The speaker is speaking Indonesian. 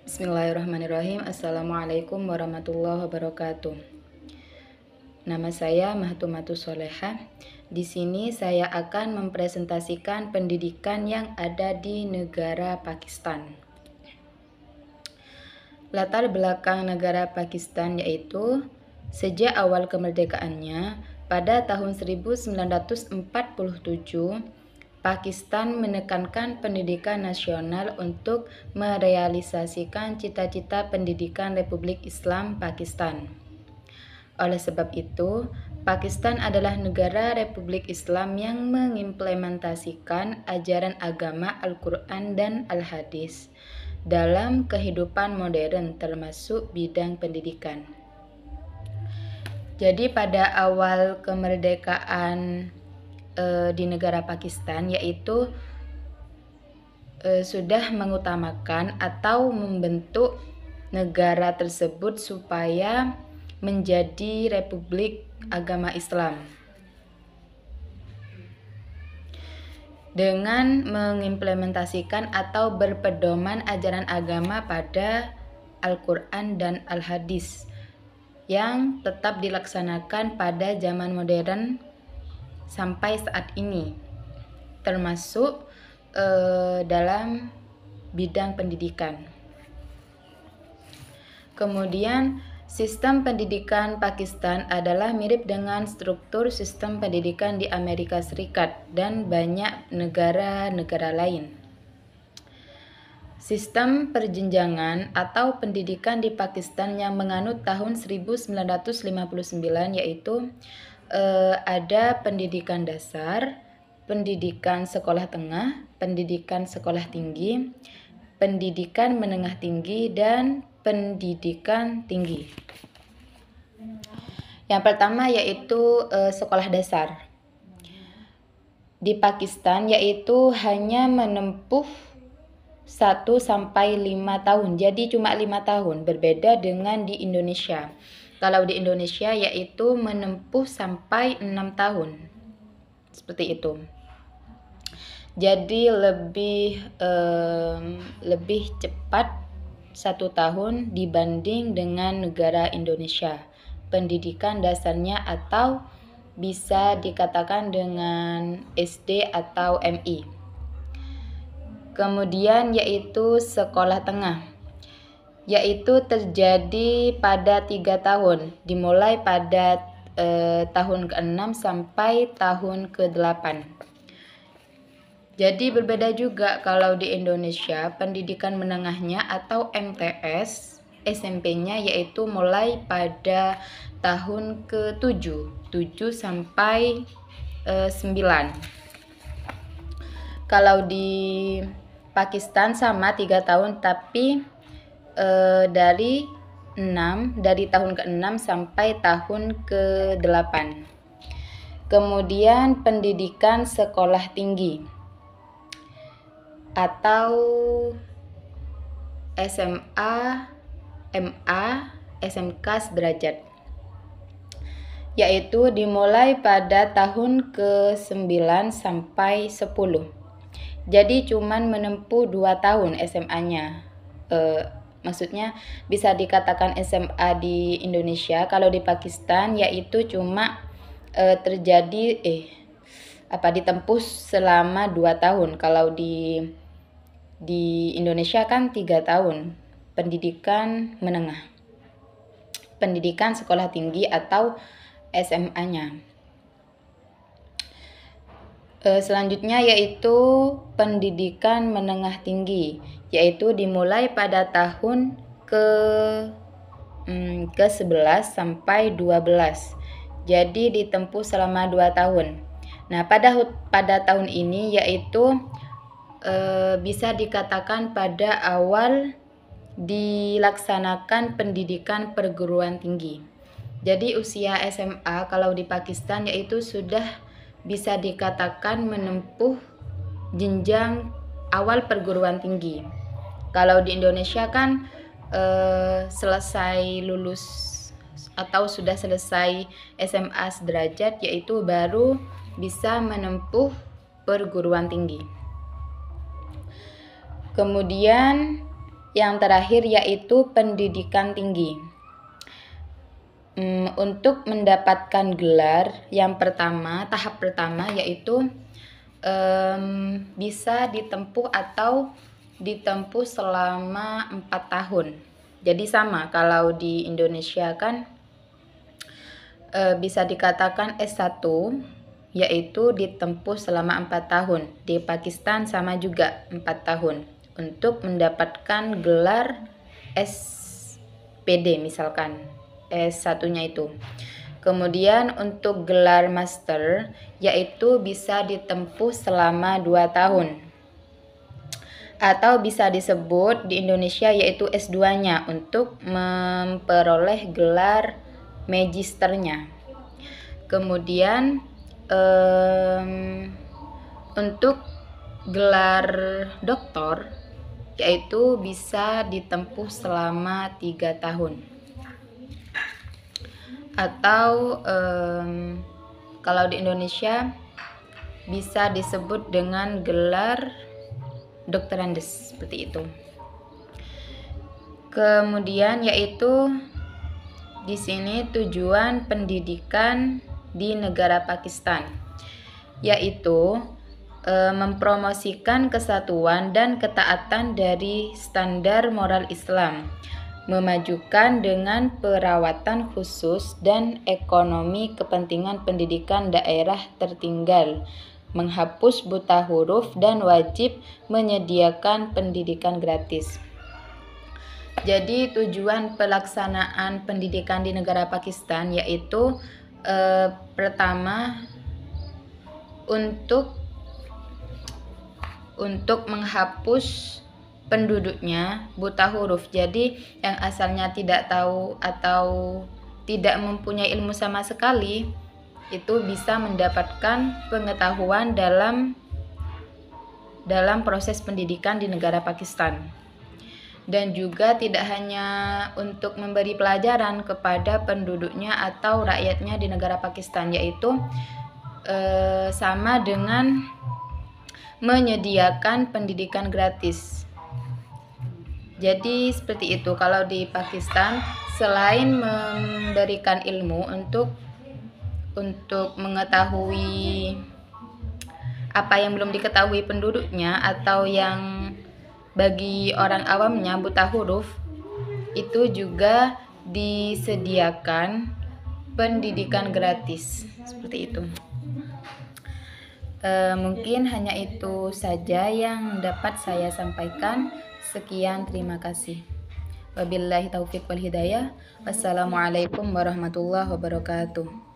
Bismillahirrahmanirrahim. Assalamualaikum warahmatullahi wabarakatuh. Nama saya Mahtumatu Soleha. Di sini saya akan mempresentasikan pendidikan yang ada di negara Pakistan. Latar belakang negara Pakistan yaitu sejak awal kemerdekaannya pada tahun 1947, Pakistan menekankan pendidikan nasional untuk merealisasikan cita-cita pendidikan Republik Islam Pakistan. Oleh sebab itu, Pakistan adalah negara Republik Islam yang mengimplementasikan ajaran agama Al-Quran dan Al-Hadis dalam kehidupan modern termasuk bidang pendidikan. Jadi pada awal kemerdekaan di negara Pakistan yaitu sudah mengutamakan atau membentuk negara tersebut supaya menjadi Republik Agama Islam dengan mengimplementasikan atau berpedoman ajaran agama pada Al-Quran dan Al-Hadis yang tetap dilaksanakan pada zaman modern sampai saat ini, termasuk dalam bidang pendidikan. Kemudian, sistem pendidikan Pakistan adalah mirip dengan struktur sistem pendidikan di Amerika Serikat dan banyak negara-negara lain. Sistem perjenjangan atau pendidikan di Pakistan yang menganut tahun 1959 yaitu ada pendidikan dasar, pendidikan sekolah tengah, pendidikan sekolah tinggi, pendidikan menengah tinggi, dan pendidikan tinggi. Yang pertama yaitu sekolah dasar. Di Pakistan yaitu hanya menempuh 1 sampai 5 tahun. Jadi cuma 5 tahun, berbeda dengan di Indonesia. Kalau di Indonesia yaitu menempuh sampai 6 tahun. Seperti itu. Jadi lebih cepat 1 tahun dibanding dengan negara Indonesia. Pendidikan dasarnya atau bisa dikatakan dengan SD atau MI. Kemudian yaitu sekolah tengah. Yaitu terjadi pada 3 tahun, dimulai pada tahun ke-6 sampai tahun ke-8. Jadi berbeda juga kalau di Indonesia, pendidikan menengahnya atau MTS, SMP-nya yaitu mulai pada tahun ke-7, 7 sampai 9. Kalau di Pakistan sama 3 tahun, tapi dari tahun ke-6 sampai tahun ke-8. Kemudian pendidikan sekolah tinggi atau SMA, MA, SMK sederajat, yaitu dimulai pada tahun ke-9 sampai 10. Jadi cuman menempuh 2 tahun SMA-nya. Maksudnya bisa dikatakan SMA di Indonesia, kalau di Pakistan yaitu cuma ditempuh selama 2 tahun. Kalau di Indonesia kan 3 tahun pendidikan menengah, pendidikan sekolah tinggi atau SMA-nya. Selanjutnya yaitu pendidikan menengah tinggi, yaitu dimulai pada tahun ke-11 sampai 12. Jadi ditempuh selama 2 tahun. Nah, pada tahun ini yaitu bisa dikatakan pada awal dilaksanakan pendidikan perguruan tinggi. Jadi usia SMA kalau di Pakistan yaitu sudah bisa dikatakan menempuh jenjang awal perguruan tinggi. Kalau di Indonesia kan selesai lulus atau sudah selesai SMA sederajat yaitu baru bisa menempuh perguruan tinggi. Kemudian yang terakhir yaitu pendidikan tinggi. Untuk mendapatkan gelar yang pertama, tahap pertama yaitu bisa ditempuh selama 4 tahun. Jadi sama, kalau di Indonesia kan bisa dikatakan S1 yaitu ditempuh selama 4 tahun. Di Pakistan sama juga 4 tahun untuk mendapatkan gelar SPD misalkan S1-nya itu. Kemudian untuk gelar master yaitu bisa ditempuh selama 2 tahun. Atau bisa disebut di Indonesia yaitu S2-nya untuk memperoleh gelar magisternya. Kemudian untuk gelar doktor yaitu bisa ditempuh selama 3 tahun. Atau kalau di Indonesia bisa disebut dengan gelar doktorandes, seperti itu. Kemudian yaitu di sini tujuan pendidikan di negara Pakistan yaitu mempromosikan kesatuan dan ketaatan dari standar moral Islam, memajukan dengan perawatan khusus dan ekonomi kepentingan pendidikan daerah tertinggal, menghapus buta huruf dan wajib menyediakan pendidikan gratis. Jadi tujuan pelaksanaan pendidikan di negara Pakistan yaitu pertama untuk menghapus penduduknya buta huruf. Jadi yang asalnya tidak tahu atau tidak mempunyai ilmu sama sekali itu bisa mendapatkan pengetahuan dalam proses pendidikan di negara Pakistan. Dan juga tidak hanya untuk memberi pelajaran kepada penduduknya atau rakyatnya di negara Pakistan, yaitu sama dengan menyediakan pendidikan gratis. Jadi seperti itu. Kalau di Pakistan selain memberikan ilmu untuk mengetahui apa yang belum diketahui penduduknya atau yang bagi orang awamnya buta huruf, itu juga disediakan pendidikan gratis, seperti itu. Mungkin hanya itu saja yang dapat saya sampaikan. Sekian, terima kasih. Wabillahi taufiq wal hidayah. Wassalamualaikum warahmatullahi wabarakatuh.